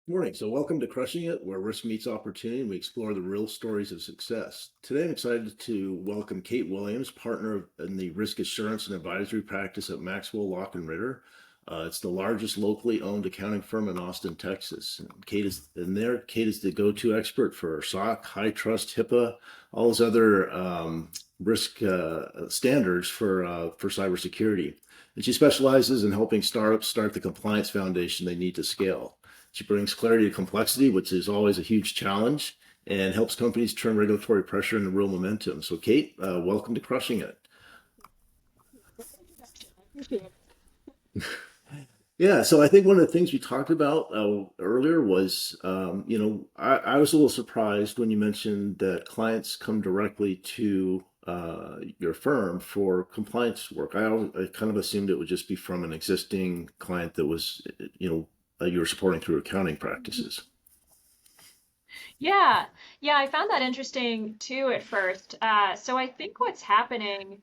Morning. So, welcome to Crushing It, where risk meets opportunity and we explore the real stories of success. Today, I'm excited to welcome Kate Williams, partner in the risk assurance and advisory practice at Maxwell Locke Ritter. It's the largest locally owned accounting firm in Austin, Texas. And Kate is the go-to expert for SOC, high trust, HIPAA, all those other risk standards for cybersecurity. And she specializes in helping startups start the compliance foundation they need to scale. She brings clarity to complexity, which is always a huge challenge, and helps companies turn regulatory pressure into real momentum. So, Kate, welcome to Crushing It. Yeah, so I think one of the things we talked about earlier was, I was a little surprised when you mentioned that clients come directly to your firm for compliance work. I kind of assumed it would just be from an existing client that was, you were supporting through accounting practices. Yeah, yeah, I found that interesting too at first. So I think what's happening,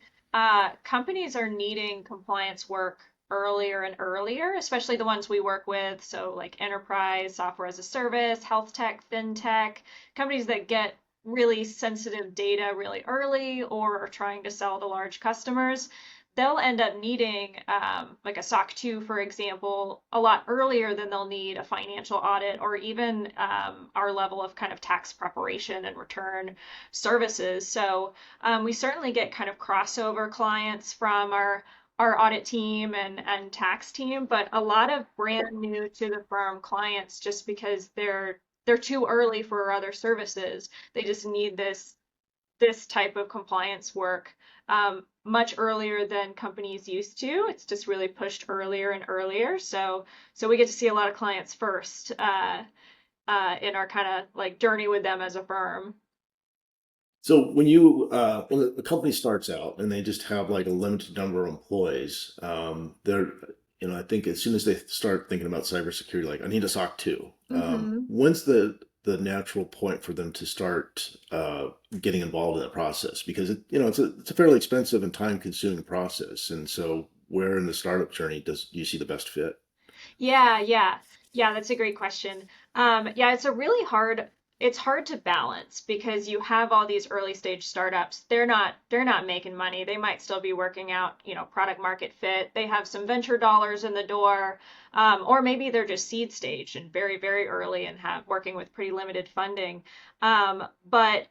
companies are needing compliance work earlier and earlier, especially the ones we work with. So like enterprise, software as a service, health tech, fintech, companies that get really sensitive data really early or are trying to sell to large customers. They'll end up needing like a SOC 2, for example, a lot earlier than they'll need a financial audit or even our level of kind of tax preparation and return services. So we certainly get kind of crossover clients from our audit team and tax team, but a lot of brand new to the firm clients just because they're too early for other services. They just need this type of compliance work much earlier than companies used to. It's just really pushed earlier and earlier. So we get to see a lot of clients first in our kind of like journey with them as a firm. So when the company starts out and they just have like a limited number of employees, I think as soon as they start thinking about cybersecurity, like I need a SOC 2. Hmm. When's the natural point for them to start getting involved in that process? Because it's a fairly expensive and time consuming process. And so where in the startup journey do you see the best fit? Yeah, that's a great question. Yeah, it's hard to balance because you have all these early stage startups. They're not making money. They might still be working out, product market fit. They have some venture dollars in the door, or maybe they're just seed stage and very, very early and have working with pretty limited funding. But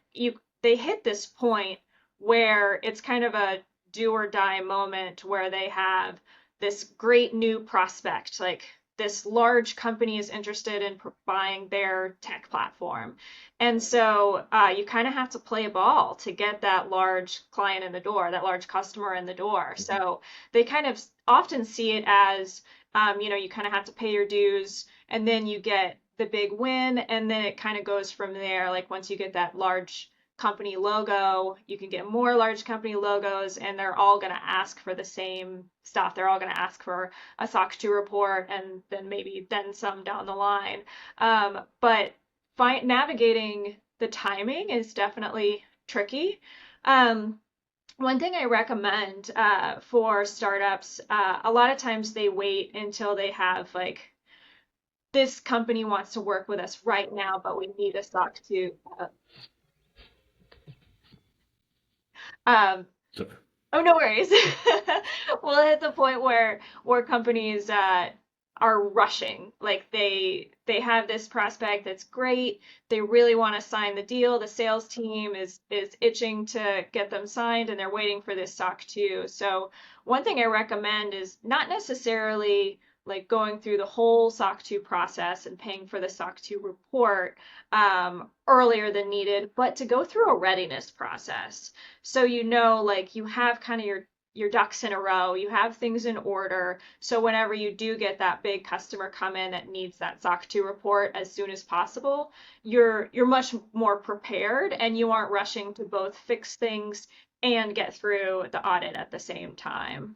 they hit this point where it's kind of a do or die moment where they have this great new prospect, like this large company is interested in buying their tech platform. And so you kind of have to play ball to get that large client in the door, that large customer in the door. So they kind of often see it as, you kind of have to pay your dues and then you get the big win. And then it kind of goes from there. Like once you get that large company logo, you can get more large company logos, and they're all going to ask for the same stuff. They're all going to ask for a SOC 2 report and then some down the line. But navigating the timing is definitely tricky. Um, One thing I recommend for startups, a lot of times they wait until they have like this company wants to work with us right now, but we need a SOC 2. Um, So, Oh, no worries. We'll hit the point where companies are rushing. Like they have this prospect that's great. They really want to sign the deal. The sales team is itching to get them signed, and they're waiting for this SOC 2. So one thing I recommend is not necessarily like going through the whole SOC 2 process and paying for the SOC 2 report earlier than needed, but to go through a readiness process. So like you have kind of your ducks in a row, you have things in order. So whenever you do get that big customer come in that needs that SOC 2 report as soon as possible, you're much more prepared and you aren't rushing to both fix things and get through the audit at the same time.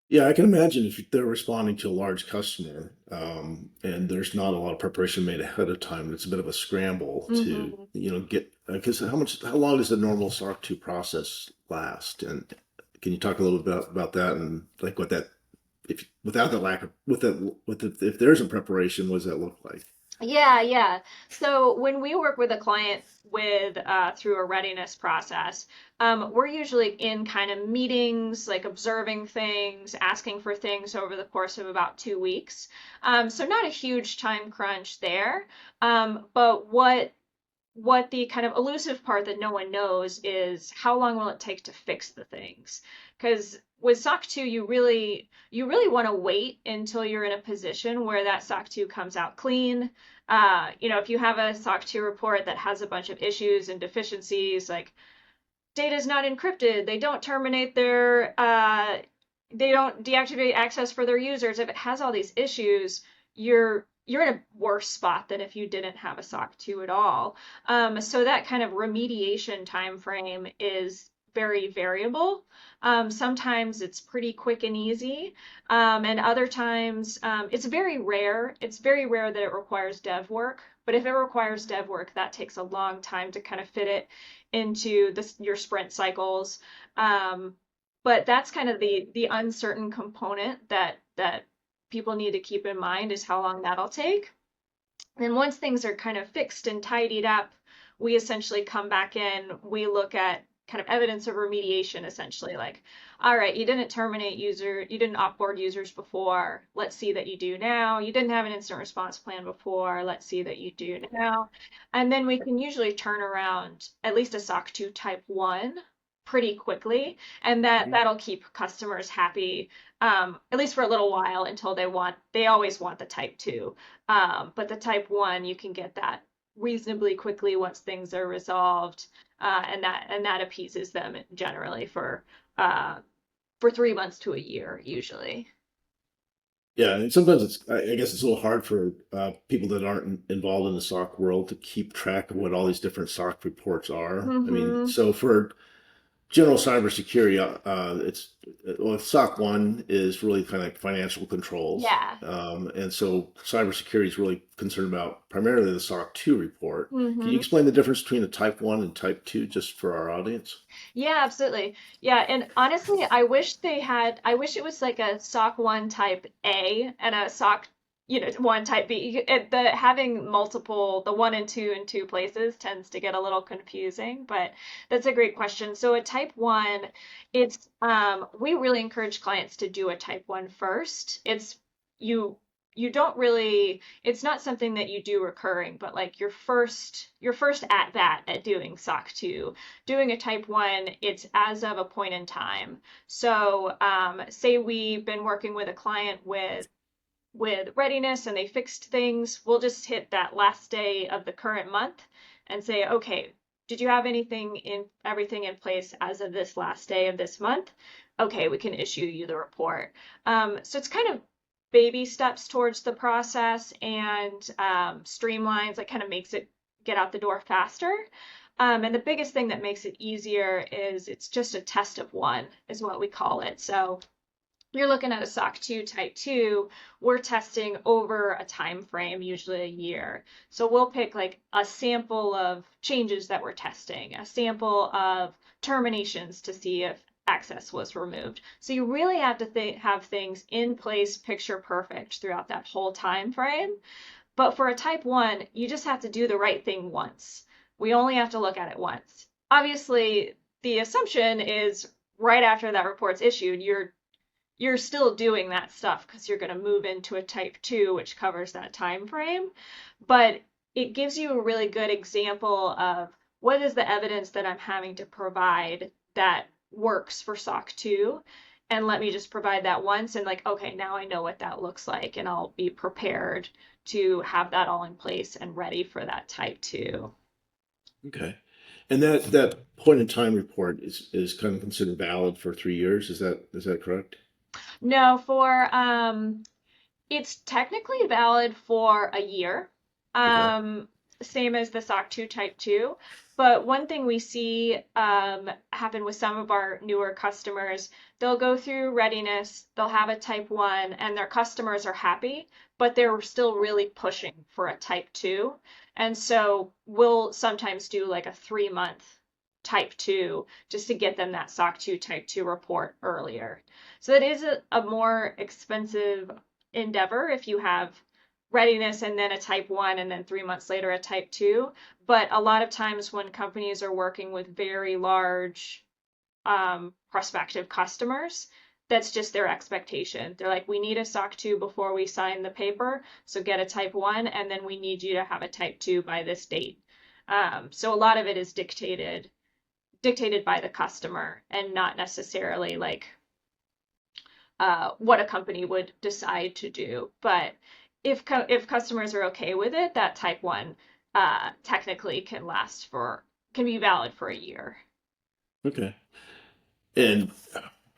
yeah, I can imagine if they're responding to a large customer, and there's not a lot of preparation made ahead of time. It's a bit of a scramble to, Hmm. get because how long does the normal SOC 2 process last? And can you talk a little bit about that and like what that if without the lack of if there isn't preparation, what does that look like? Yeah, yeah. So when we work with a client with through a readiness process, we're usually in kind of meetings, like observing things, asking for things over the course of about 2 weeks. So not a huge time crunch there. But what the kind of elusive part that no one knows is how long will it take to fix the things? Because with SOC 2, you really want to wait until you're in a position where that SOC 2 comes out clean. If you have a SOC 2 report that has a bunch of issues and deficiencies, like data is not encrypted, they don't deactivate access for their users. If it has all these issues, you're in a worse spot than if you didn't have a SOC 2 at all. So that kind of remediation time frame is very variable. Sometimes it's pretty quick and easy, and other times it's very rare. It's very rare that it requires dev work. But if it requires dev work, that takes a long time to kind of fit it into your sprint cycles. But that's kind of the uncertain component that people need to keep in mind is how long that'll take. And once things are kind of fixed and tidied up, we essentially come back in, we look at kind of evidence of remediation, essentially like, all right, you didn't you didn't offboard users before. Let's see that you do now. You didn't have an incident response plan before. Let's see that you do now. And then we can usually turn around at least a SOC 2 type 1 pretty quickly, and that'll keep customers happy, at least for a little while until they always want the type 2. But the type 1, you can get that reasonably quickly once things are resolved, and that appeases them generally for 3 months to a year usually. Yeah, and sometimes I guess it's a little hard for people that aren't involved in the SOC world to keep track of what all these different SOC reports are. I mean, Mm-hmm. so for general cybersecurity, it's well, SOC 1 is really kind of like financial controls. Yeah. And so cybersecurity is really concerned about primarily the SOC 2 report. Can you Mm-hmm. explain the difference between a type 1 and type 2 just for our audience? Yeah, absolutely. Yeah, and honestly, I wish it was like a SOC 1 type A and a SOC, 1 type B. Having multiple, the 1 and 2 in two places tends to get a little confusing, but that's a great question. So a type 1, we really encourage clients to do a type 1 first. You, you don't really, it's not something that you do recurring, but like your first at bat at doing SOC 2. Doing a type 1, it's as of a point in time. So, say we've been working with a client with readiness and they fixed things, we'll just hit that last day of the current month and say, okay, did you have everything in place as of this last day of this month? Okay, we can issue you the report. So it's kind of baby steps towards the process and streamlines, like kind of makes it get out the door faster. And the biggest thing that makes it easier is it's just a test of one, is what we call it. So you're looking at a SOC 2 type 2, we're testing over a time frame, usually a year. So we'll pick like a sample of changes that we're testing, a sample of terminations to see if access was removed. So you really have to have things in place, picture perfect throughout that whole time frame. But for a type 1, you just have to do the right thing once. We only have to look at it once. Obviously, the assumption is right after that report's issued, you're still doing that stuff because you're going to move into a type 2, which covers that time frame. But it gives you a really good example of what is the evidence that I'm having to provide that works for SOC 2. And let me just provide that once and like, okay, now I know what that looks like and I'll be prepared to have that all in place and ready for that type 2. Okay. And that point in time report is kind of considered valid for 3 years. Is that correct? No, it's technically valid for a year, Okay. same as the SOC 2 Type 2. But one thing we see happen with some of our newer customers, they'll go through readiness, they'll have a Type 1, and their customers are happy, but they're still really pushing for a Type 2. And so we'll sometimes do like a 3-month type 2 just to get them that SOC 2 type 2 report earlier. So it is a more expensive endeavor if you have readiness and then a type 1 and then 3 months later a type 2. But a lot of times when companies are working with very large prospective customers, that's just their expectation. They're like, we need a SOC 2 before we sign the paper, so get a type 1, and then we need you to have a type 2 by this date. So a lot of it is dictated by the customer and not necessarily like what a company would decide to do. But if customers are okay with it, that type 1 technically can be valid for a year. Okay. And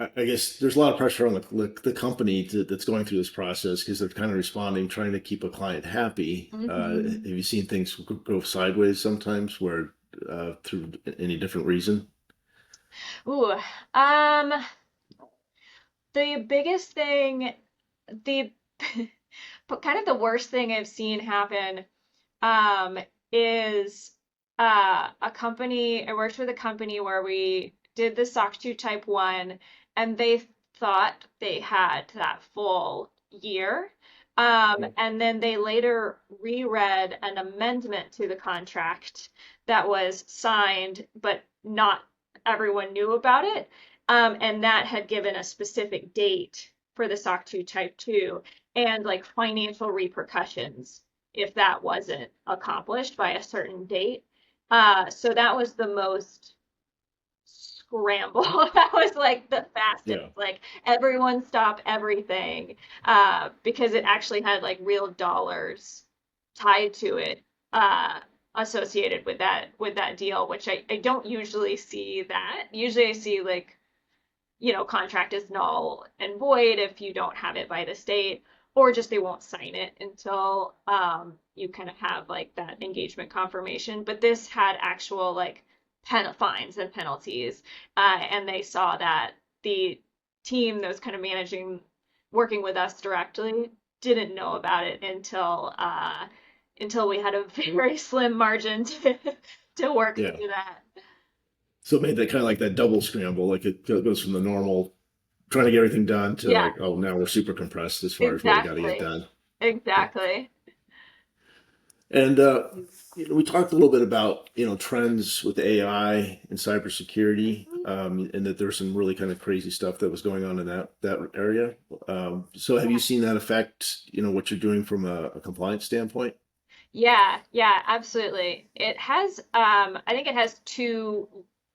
I guess there's a lot of pressure on the company that's going through this process because they're kind of responding, trying to keep a client happy. Mm-hmm. Have you seen things go sideways sometimes where through any different reason? Ooh, um, the biggest thing, the but kind of the worst thing I've seen happen um, is a company. I worked with a company where we did the SOC 2 Type 1, and they thought they had that full year. And then they later reread an amendment to the contract that was signed, but not everyone knew about it. And that had given a specific date for the SOC 2 Type 2 and like financial repercussions if that wasn't accomplished by a certain date. So that was the most scramble. That was like the fastest. Yeah. Like everyone stop everything because it actually had like real dollars tied to it associated with that deal, which I don't usually see that. Usually I see like contract is null and void if you don't have it by the state, or just they won't sign it until you kind of have like that engagement confirmation. But this had actual like fines and penalties, and they saw that the team that was kind of working with us directly, didn't know about it until we had a very slim margin to work Yeah. through that. So it made that kind of like that double scramble, like it goes from the normal trying to get everything done to Yeah, like, oh, now we're super compressed as far as what we got to get exactly. done. Exactly. And we talked a little bit about trends with AI and cybersecurity, and that there's some really kind of crazy stuff that was going on in that area. So have you seen that affect what you're doing from a compliance standpoint? Yeah, yeah, absolutely. I think it has two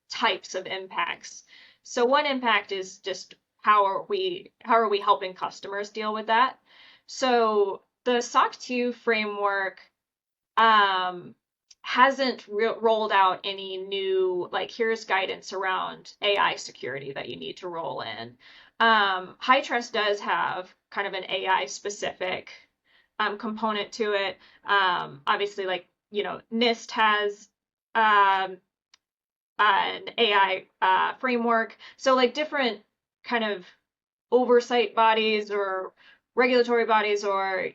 types of impacts. So one impact is just how are we helping customers deal with that? So the SOC 2 framework um, hasn't rolled out any new, like, here's guidance around AI security that you need to roll in. High Trust does have kind of an AI specific component to it. Obviously, like, NIST has um, an AI framework. So, like, different kind of oversight bodies or regulatory bodies or,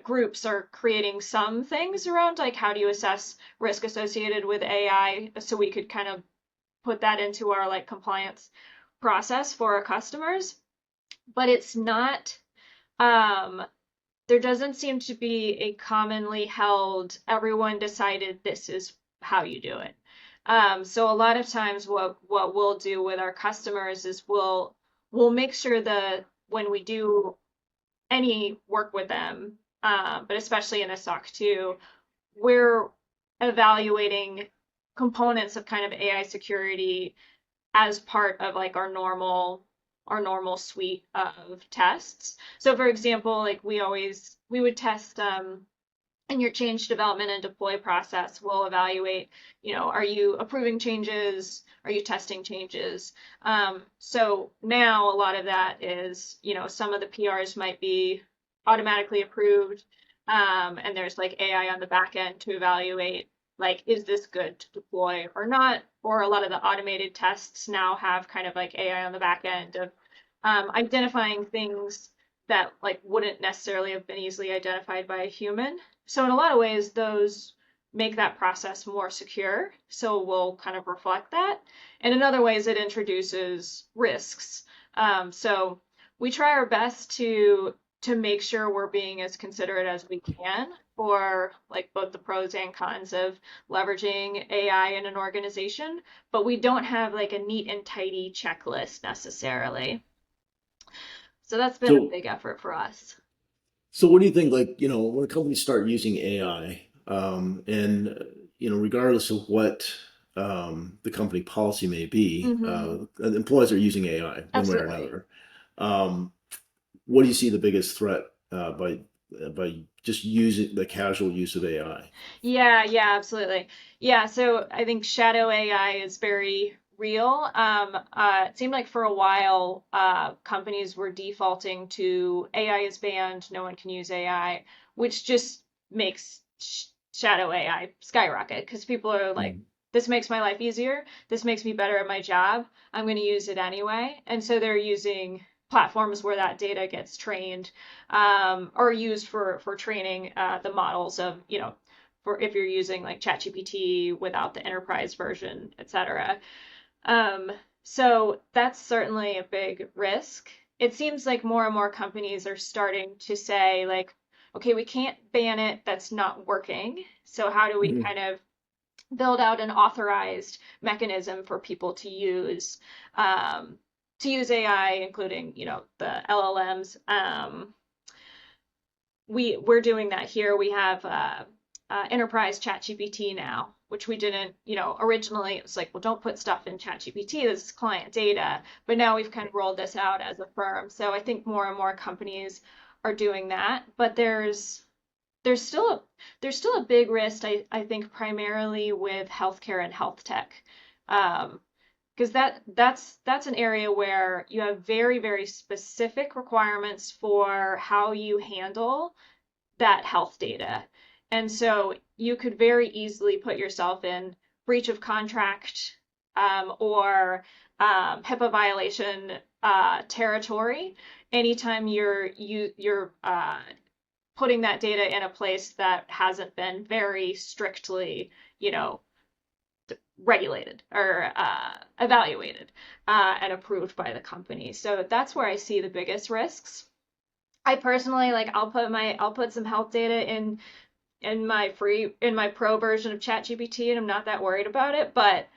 groups are creating some things around like how do you assess risk associated with AI so we could kind of put that into our like compliance process for our customers. But it's not um, there doesn't seem to be a commonly held, everyone decided this is how you do it. So a lot of times what we'll do with our customers is we'll make sure that when we do any work with them, but especially in a SOC 2, we're evaluating components of kind of AI security as part of like our normal suite of tests. So for example, like we would test in your change development and deploy process, we'll evaluate, are you approving changes? Are you testing changes? So now a lot of that is, some of the PRs might be automatically approved, and there's like AI on the back end to evaluate, like, is this good to deploy or not? Or a lot of the automated tests now have kind of like AI on the back end of identifying things that like wouldn't necessarily have been easily identified by a human. So in a lot of ways, those make that process more secure. So we'll kind of reflect that. And in other ways, it introduces risks. So we try our best to make sure we're being as considerate as we can for like both the pros and cons of leveraging AI in an organization, but we don't have like a neat and tidy checklist necessarily. So that's been a So, big effort for us. so what do you think, like, when companies start using AI, and, regardless of what the company policy may be, Hmm. employees are using AI one way or Absolutely. another. Um, what do you see the biggest threat by just using the casual use of AI? Yeah, yeah, absolutely. Yeah, so I think shadow AI is very real. It seemed like for a while, companies were defaulting to AI is banned, no one can use AI, which just makes shadow AI skyrocket because people are like, Mhm. this makes my life easier. This makes me better at my job. I'm going to use it anyway. And so they're using platforms where that data gets trained, or used for training the models of, for if you're using like ChatGPT without the enterprise version, etc. Um, so that's certainly a big risk. It seems like more and more companies are starting to say like, okay, we can't ban it, that's not working. So how do we Mhm. kind of build out an authorized mechanism for people um, to use AI, including, the LLMs. We're doing that here. We have enterprise ChatGPT now, which we didn't, originally it was like, well, don't put stuff in ChatGPT. This is client data. But now we've kind of rolled this out as a firm. So I think more and more companies are doing that. But there's still a there's still a big risk, I think, primarily with healthcare and health tech. Because that's an area where you have very, very specific requirements for how you handle that health data. And so you could very easily put yourself in breach of contract, or HIPAA violation territory anytime you're putting that data in a place that hasn't been very strictly, you know, regulated or evaluated and approved by the company. So that's where I see the biggest risks. I personally like I'll put some health data in my pro version of ChatGPT, and I'm not that worried about it. But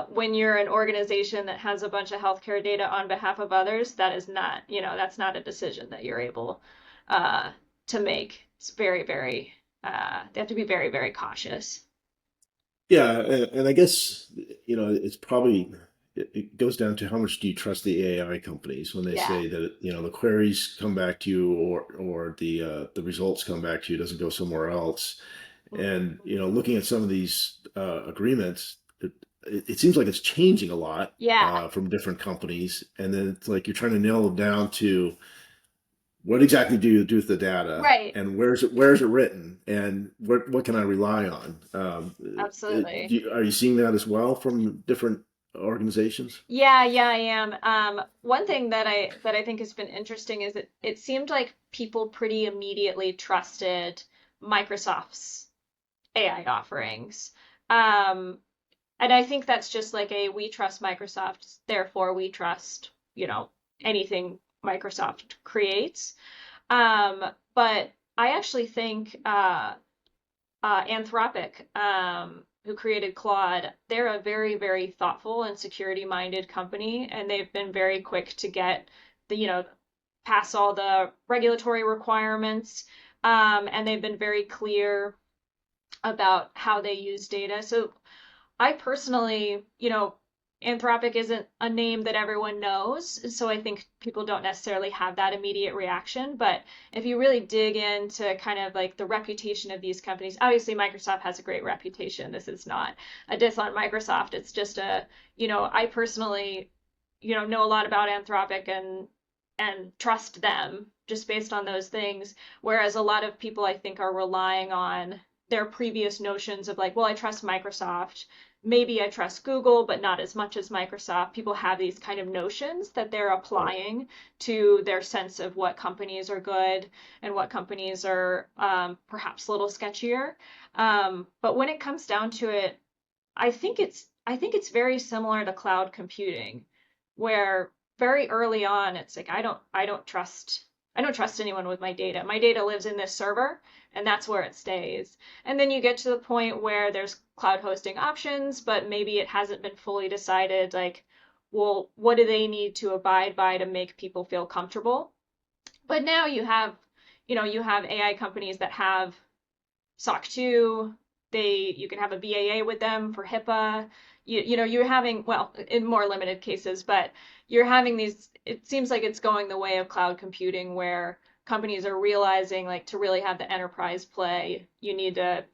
when you're an organization that has a bunch of healthcare data on behalf of others, that is not, that's not a decision that you're able uh, to make. It's very, very, they have to be very, very cautious. Yeah, and I guess it's probably it goes down to how much do you trust the AI companies when they Yeah. say that the queries come back to you, or the results come back to you, doesn't go somewhere else. And looking at some of these agreements, it seems like it's changing a lot Yeah. from different companies, and then it's like you're trying to nail them down to what exactly do you do with the data, Right. and where's it written, and what can I rely on? Absolutely. Are you seeing that as well from different organizations? Yeah, yeah, I am. One thing that I think has been interesting is it seemed like people pretty immediately trusted Microsoft's AI offerings. Um, and I think that's just like a we trust Microsoft, therefore we trust, anything Microsoft creates. But I actually think Anthropic, who created Claude, they're a very, very thoughtful and security-minded company, and they've been very quick to get pass all the regulatory requirements, and they've been very clear about how they use data. So I personally, Anthropic isn't a name that everyone knows, so I think people don't necessarily have that immediate reaction. But if you really dig into kind of like the reputation of these companies, obviously Microsoft has a great reputation. This is not a diss on Microsoft. It's just I personally, know a lot about Anthropic and trust them just based on those things. Whereas a lot of people I think are relying on their previous notions of like, well, I trust Microsoft. maybe I trust Google, but not as much as Microsoft. People have these kind of notions that they're Right. applying to their sense of what companies are good and what companies are perhaps a little sketchier. But when it comes down to it, I think it's very similar to cloud computing, where very early on it's like I don't trust anyone with my data. My data lives in this server and that's where it stays. And then you get to the point where there's cloud hosting options, but maybe it hasn't been fully decided like, well, what do they need to abide by to make people feel comfortable? But now you have AI companies that have SOC 2. You can have a BAA with them for HIPAA. You're having, well, in more limited cases, but you're having these, it seems like it's going the way of cloud computing where companies are realizing like to really have the enterprise play, you need to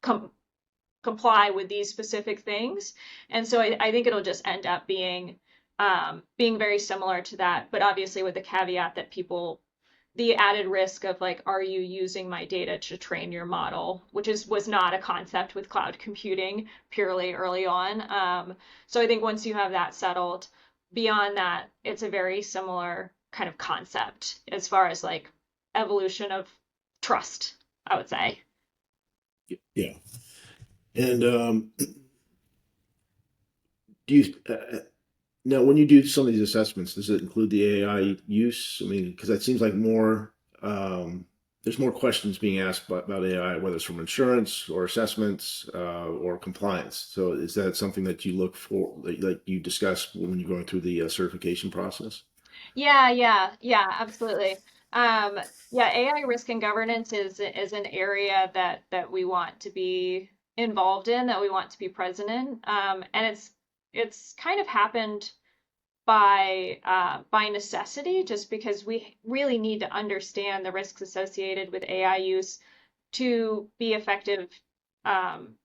com comply with these specific things. And so I think it'll just end up being very similar to that, but obviously with the caveat that the added risk of like, are you using my data to train your model, which was not a concept with cloud computing purely early on. So I think once you have that settled, beyond that, it's a very similar kind of concept as far as like evolution of trust, I would say. Yeah. And do you now when you do some of these assessments, does it include the AI use? I mean, because it seems like there's more questions being asked about AI, whether it's from insurance or assessments or compliance. So is that something that you look for, like you discuss when you're going through the certification process? Yeah, yeah, yeah, absolutely. Um, yeah, AI risk and governance is an area that we want to be involved in, that we want to be present in. And it's kind of happened by necessity, just because we really need to understand the risks associated with AI use to be effective um,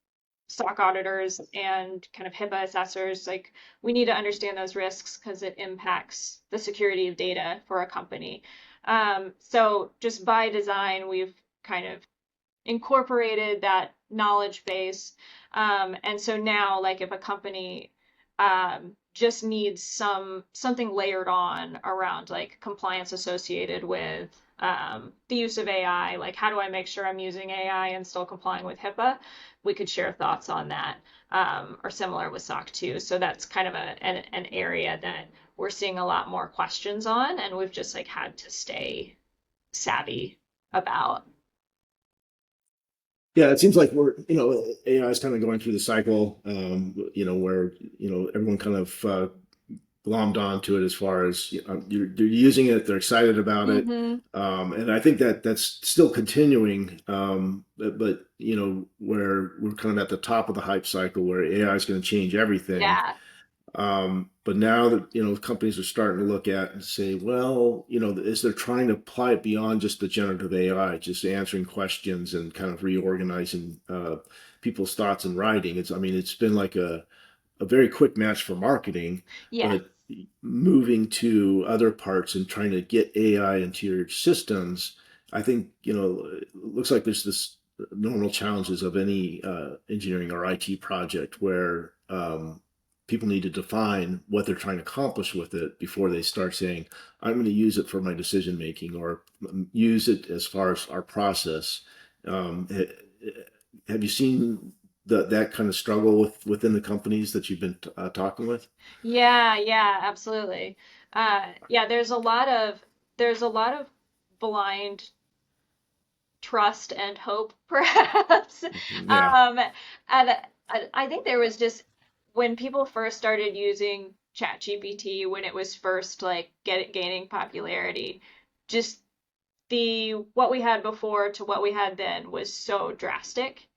stock auditors and kind of HIPAA assessors. Like we need to understand those risks because it impacts the security of data for a company. So just by design, we've kind of incorporated that knowledge base. And so now, like if a company just needs something layered on around like compliance associated with the use of AI, like how do I make sure I'm using AI and still complying with HIPAA? We could share thoughts on that, or similar with SOC 2. So that's kind of an area that we're seeing a lot more questions on, and we've just like had to stay savvy about. Yeah, it seems like AI is kind of going through the cycle, where, everyone kind of glommed onto it as far as they're using it, they're excited about it. Mm-hmm. And I think that that's still continuing. But where we're kind of at the top of the hype cycle where AI is going to change everything. Yeah. But now that, companies are starting to look at and say, well, as they're trying to apply it beyond just the generative AI, just answering questions and kind of reorganizing people's thoughts in writing. I mean, it's been like a very quick match for marketing, Yes. but moving to other parts and trying to get AI into your systems, I think, it looks like there's this normal challenges of any engineering or IT project where people need to define what they're trying to accomplish with it before they start saying, I'm going to use it for my decision making or use it as far as our process. Um, have you seen that kind of struggle within the companies that you've been talking with? Yeah, yeah, absolutely. Yeah, there's a lot of blind trust and hope, perhaps. Yeah. Um, and I think there was just when people first started using ChatGPT, when it was first like gaining popularity, just the what we had before to what we had then was so drastic.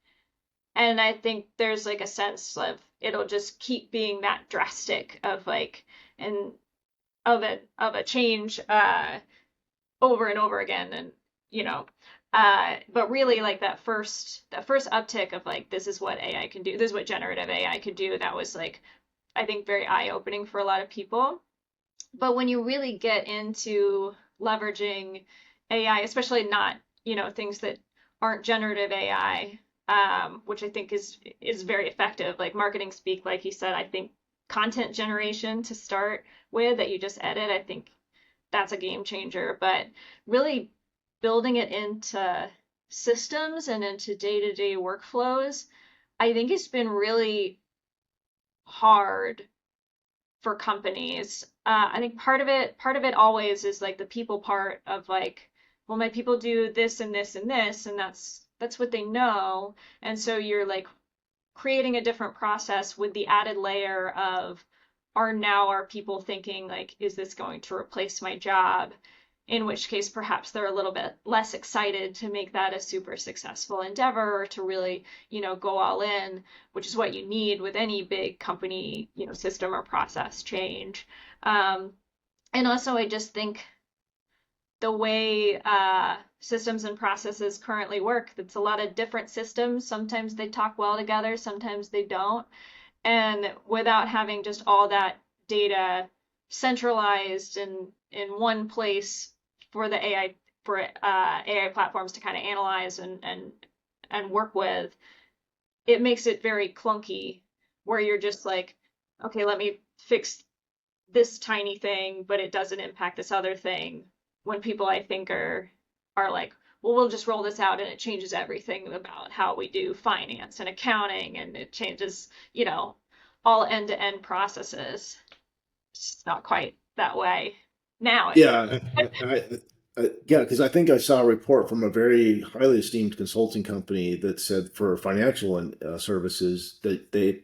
And I think there's like a sense of it'll just keep being that drastic of like and of a change over and over again, and you know but really like that first uptick of like this is what AI can do, this is what generative AI could do, that was like I think very eye-opening for a lot of people. But when you really get into leveraging AI, especially not things that aren't generative AI, which I think is very effective. Like marketing speak, like you said, I think content generation to start with that you just edit, I think that's a game changer. But really building it into systems and into day-to-day workflows, I think it's been really hard for companies. I think part of it always is like the people part of like, well, my people do this and this and this, and that's what they know. And so you're like creating a different process with the added layer of are now our people thinking like, is this going to replace my job? In which case, perhaps they're a little bit less excited to make that a super successful endeavor or to really, go all in, which is what you need with any big company, system or process change. Um, and also, I just think the way systems and processes currently work, it's a lot of different systems. Sometimes they talk well together, sometimes they don't. And without having just all that data centralized in one place for the AI for AI platforms to kind of analyze and work with, it makes it very clunky where you're just like, okay, let me fix this tiny thing, but it doesn't impact this other thing. When people I think are like, well, we'll just roll this out and it changes everything about how we do finance and accounting and it changes, all end-to-end processes. It's not quite that way now, at least. Yeah, yeah, because I think I saw a report from a very highly esteemed consulting company that said for financial services that a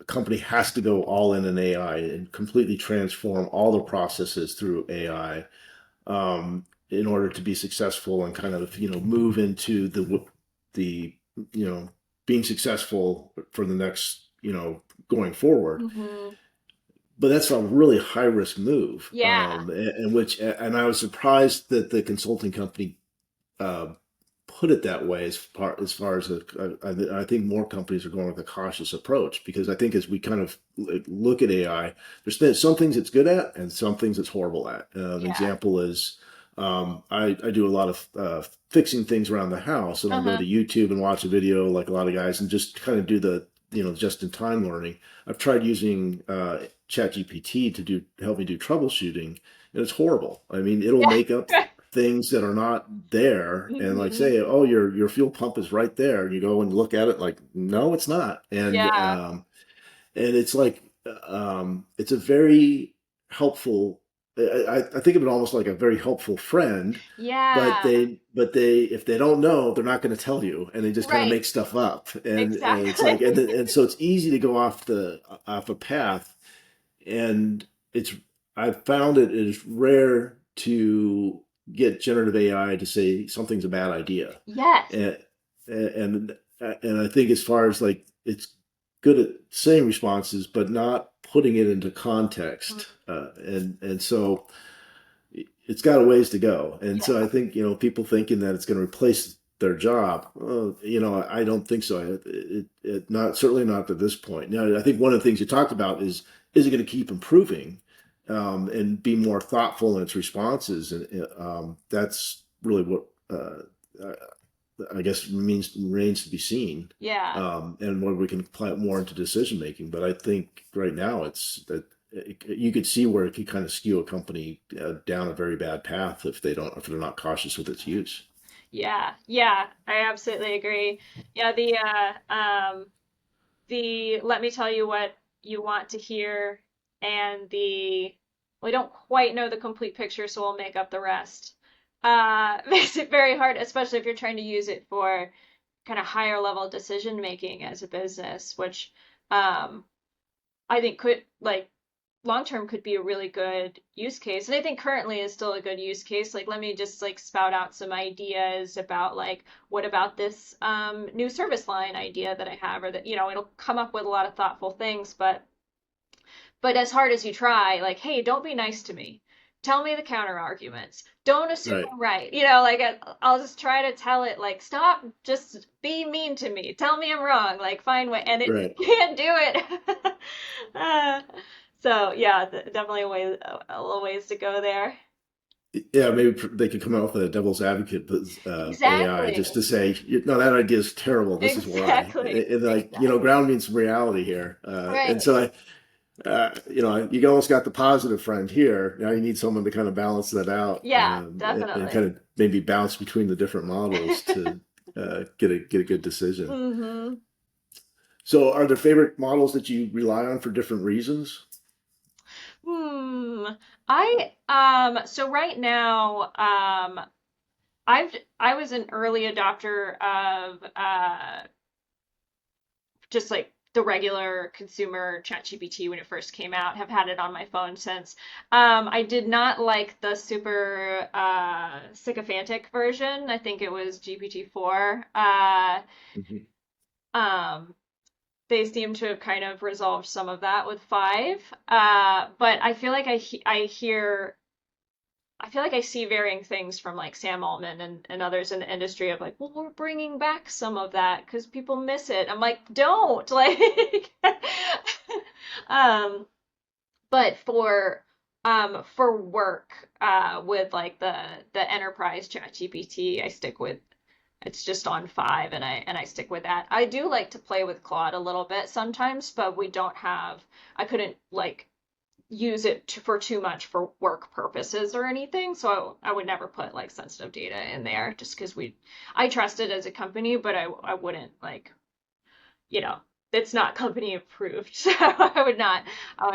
company has to go all in AI and completely transform all the processes through AI in order to be successful and kind of move into the being successful for the next going forward. Hmm. But that's a really high risk move, Yeah, and I was surprised that the consulting company uh, put it that way. As far as I think more companies are going with a cautious approach because I think as we kind of look at AI, there's some things it's good at and some things it's horrible at. An yeah. example is I do a lot of fixing things around the house, and I'll go Uh-huh. to YouTube and watch a video like a lot of guys and just kind of do the just in time learning. I've tried using ChatGPT to help me do troubleshooting, and it's horrible. I mean, it'll Yeah. make up things that are not there and like Hmm. say, oh, your fuel pump is right there, and you go and look at it like, no, it's not. Yeah. And it's like it's a very helpful. I think of it almost like a very helpful friend, but Yeah. they if they don't know, they're not going to tell you, and they just kind of Right. make stuff up, and it's like Exactly. and so it's easy to go off a path, and it's I've found it is rare to get generative AI to say something's a bad idea, Yes. and and I think as far as like it's good at saying responses, but not putting it into context, and so it's got a ways to go. And Yeah. so I think people thinking that it's going to replace their job, I don't think so. It not certainly not to this point. Now, I think one of the things you talked about is it going to keep improving and be more thoughtful in its responses, and that's really what I guess remains to be seen, Yeah. and where we can apply it more into decision making. But I think right now it's that you could see where it could kind of skew a company down a very bad path if they're not cautious with its use. Yeah. Yeah. I absolutely agree. Yeah, the let me tell you what you want to hear and the we don't quite know the complete picture, so we'll make up the rest. Makes it very hard, especially if you're trying to use it for kind of higher level decision making as a business, which um I think could like long term could be a really good use case. And I think currently is still a good use case. Like let me just like spout out some ideas about like what about this new service line idea that I have or that it'll come up with a lot of thoughtful things, but as hard as you try, like hey, don't be nice to me. Tell me the counter arguments. Don't assume Right, I'm right. Like I'll just try to tell it like stop, just be mean to me. Tell me I'm wrong. Like find way, and it right. can't do it. uh, so yeah, definitely a little ways to go there. Yeah, maybe they could come out with a devil's advocate AI Exactly. just to say, no, that idea is terrible. This is why. Exactly. Like, Exactly. ground me in some reality here. And Right. so you almost got the positive friend here. Now you need someone to kind of balance that out Yeah, and definitely. kind of maybe bounce between the different models to get a good decision. hmm So, are there favorite models that you rely on for different reasons? Hmm. So right now, I was an early adopter of just like the regular consumer ChatGPT when it first came out. Have had it on my phone since. I did not like the super sycophantic version. I think it was GPT-4. Mhm. Um, they seem to have kind of resolved some of that with 5. But I feel like I see varying things from like Sam Altman and others in the industry of like, well, we're bringing back some of that because people miss it. I'm like, don't like, um, but for work, with like the enterprise chat GPT, I stick with it's just on 5 and I stick with that. I do like to play with Claude a little bit sometimes, but I couldn't like use it for too much for work purposes or anything. So I would never put like sensitive data in there just because I trust it as a company, but I wouldn't like, you know, it's not company approved. So I would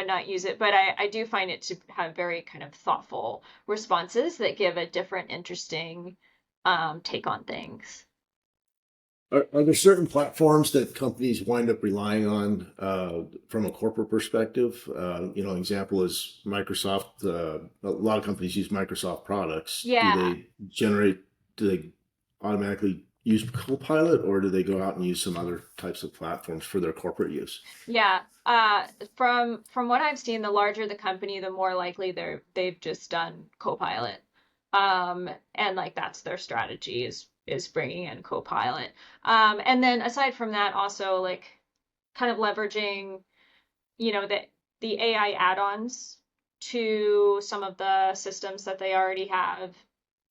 not use it. But I do find it to have very kind of thoughtful responses that give a different, interesting take on things. Are there certain platforms that companies wind up relying on from a corporate perspective? Example is Microsoft. A lot of companies use Microsoft products. Yeah. Do they automatically use Copilot, or do they go out and use some other types of platforms for their corporate use? Yeah. From what I've seen, the larger the company, the more likely they've just done Copilot. And like that's their strategy is bringing in Copilot. And then aside from that, also like kind of leveraging, the AI add-ons to some of the systems that they already have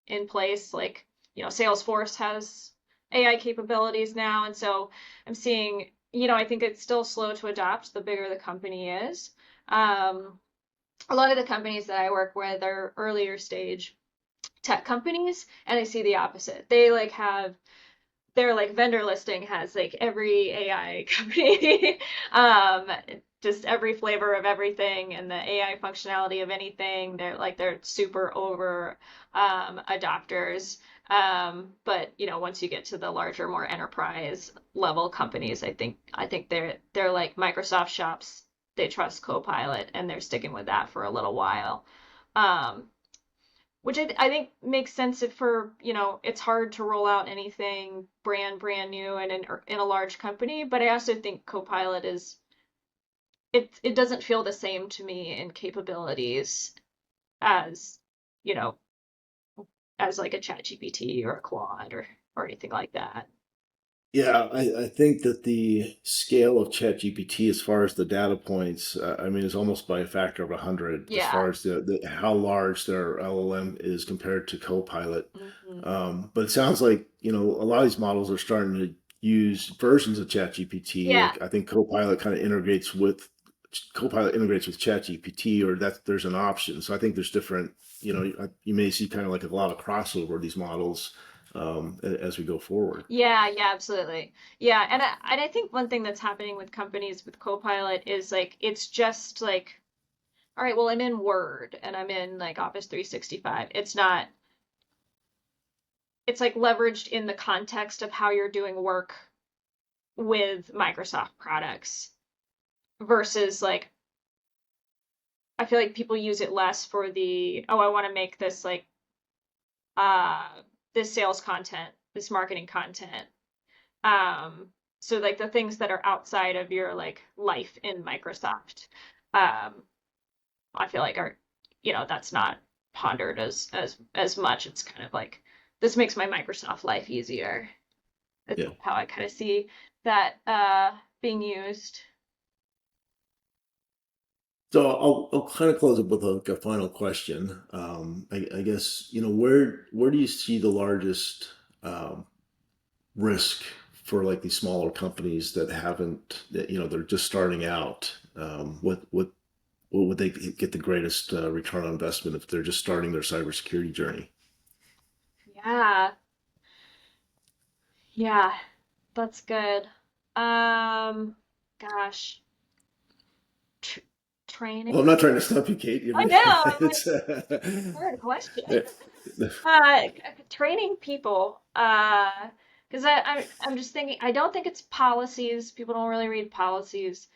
in place. Like, Salesforce has AI capabilities now. And so I'm seeing, I think it's still slow to adopt the bigger the company is. Um, a lot of the companies that I work with are earlier stage tech companies, and I see the opposite. They like have their like vendor listing has like every AI company, um, just every flavor of everything and the AI functionality of anything. They're super over adopters. But once you get to the larger, more enterprise level companies, I think they're like Microsoft shops. They trust Copilot and they're sticking with that for a little while. Um, which I think makes sense if it's hard to roll out anything brand new and in a large company. But I also think Copilot it doesn't feel the same to me in capabilities as you know as like a Chat GPT or a Claude or anything like that. Yeah, I think that the scale of ChatGPT, as far as the data points, I mean, is almost by a factor of 100 as Yeah. far as how large their LLM is compared to Copilot. hmm But it sounds like, a lot of these models are starting to use versions of ChatGPT. Yeah. Like I think Copilot integrates with ChatGPT, or that there's an option. So I think there's different, you may see kind of like a lot of crossover of these models as we go forward. Yeah, yeah, absolutely. Yeah, and I think one thing that's happening with companies with Copilot is like it's just like, all right, well, I'm in Word and I'm in like Office 365. It's like leveraged in the context of how you're doing work with Microsoft products versus like, I feel like people use it less for oh, I want to make this like, uh, this sales content, this marketing content. Um, so like the things that are outside of your like life in Microsoft, um, I feel like that's not pondered as much. It's kind of like this makes my Microsoft life easier. It's Yeah. how I kind of see that being used. So I'll kind of close up with a final question. I guess, where do you see the largest risk for like these smaller companies that haven't, that, they're just starting out? What would they get the greatest return on investment if they're just starting their cybersecurity journey? Yeah, yeah, that's good. Gosh, tr Well, I'm training. not trying to stump you, Kate. I I mean, know. I'm like, it's hard question. uh, Training people. Because I'm just thinking. I don't think it's policies. People don't really read policies.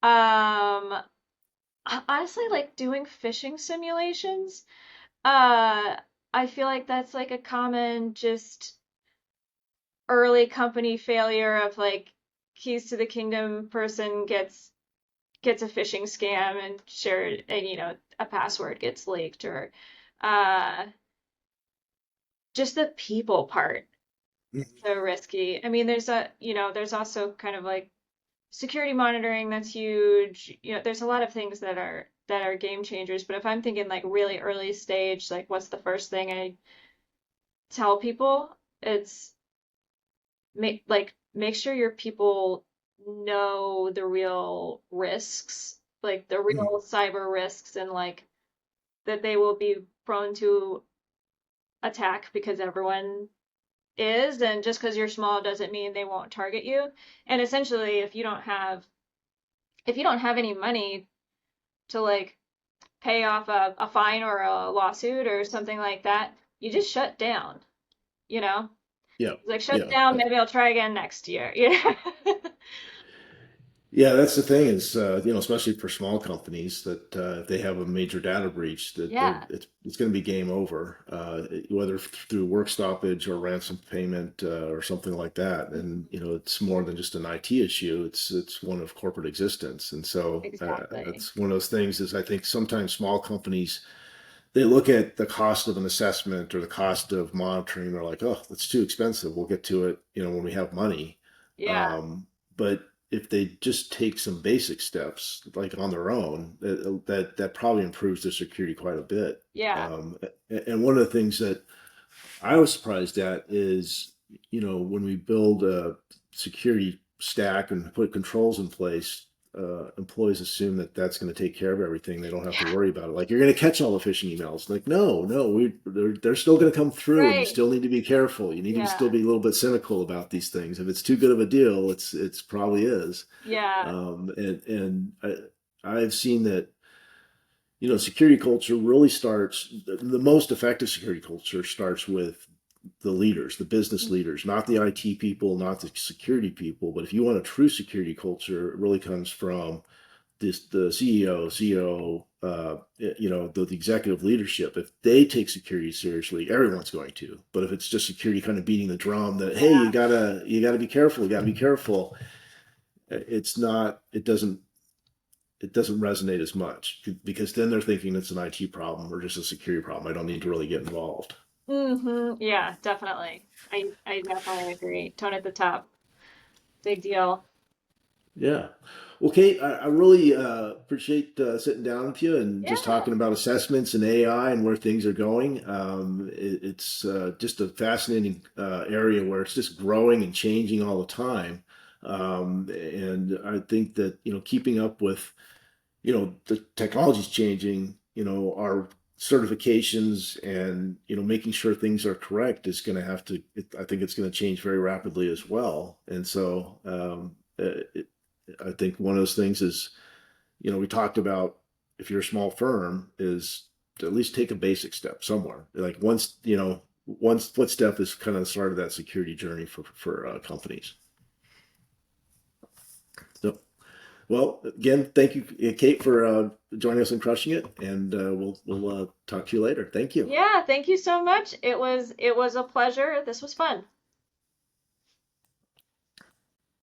Um, Honestly, like doing phishing simulations. Uh, I feel like that's like a common just early company failure of like keys to the kingdom person gets a phishing scam and shared and a password gets leaked or uh just the people part so risky. I mean there's also kind of like security monitoring that's huge. There's a lot of things that are game changers, but if I'm thinking like really early stage, like what's the first thing I tell people? It's make sure your people know the real risks, like the real cyber risks, and like that they will be prone to attack because everyone is, and just because you're small doesn't mean they won't target you. And essentially, if you don't have any money to like pay off a fine or a lawsuit or something like that, you just shut down, you know? yeah, Like shut yeah. down, maybe I'll try again next year. Yeah, that's the thing is, especially for small companies that if they have a major data breach, that Yeah, it's going to be game over, whether through work stoppage or ransom payment or something like that. And it's more than just an IT issue; it's one of corporate existence. And so exactly. that's one of those things. Is I think sometimes small companies they look at the cost of an assessment or the cost of monitoring. They're like, oh, that's too expensive. We'll get to it, when we have money. Yeah, But if they just take some basic steps, like on their own, that probably improves their security quite a bit. yeah, And one of the things that I was surprised at is, when we build a security stack and put controls in place, employees assume that that's going to take care of everything. They don't have to yeah, worry about it. Like you're going to catch all the phishing emails. Like no, no, they're still going to come through, and you right. still need to be careful. You need to still Yeah, be a little bit cynical about these things. If it's too good of a deal, it's probably is. yeah, And I've seen that security culture really starts. The most effective security culture starts with the leaders, the business leaders, not the IT people, not the security people. But if you want a true security culture, it really comes from the CEO, COO, the executive leadership. If they take security seriously, everyone's going to. But if it's just security kind of beating the drum that hey, yeah. you gotta be careful, you gotta be careful, it's not. It doesn't resonate as much because then they're thinking it's an IT problem or just a security problem. I don't need to really get involved. Yeah, definitely. I definitely agree. Tone at the top. Big deal. Yeah. Well, Kate, I really appreciate sitting down with you and just Yeah, talking about assessments and AI and where things are going. It's just a fascinating area where it's just growing and changing all the time. And I think that, keeping up with, the technology's changing, our certifications and, making sure things are correct is going to I think it's going to change very rapidly as well. And so, I think one of those things is, we talked about if you're a small firm is to at least take a basic step somewhere. Like one footstep is kind of the start of that security journey for companies. So, well, again, thank you, Kate, for joining us and crushing it, and we'll talk to you later. Thank you. yeah. Thank you so much. It was a pleasure. This was fun.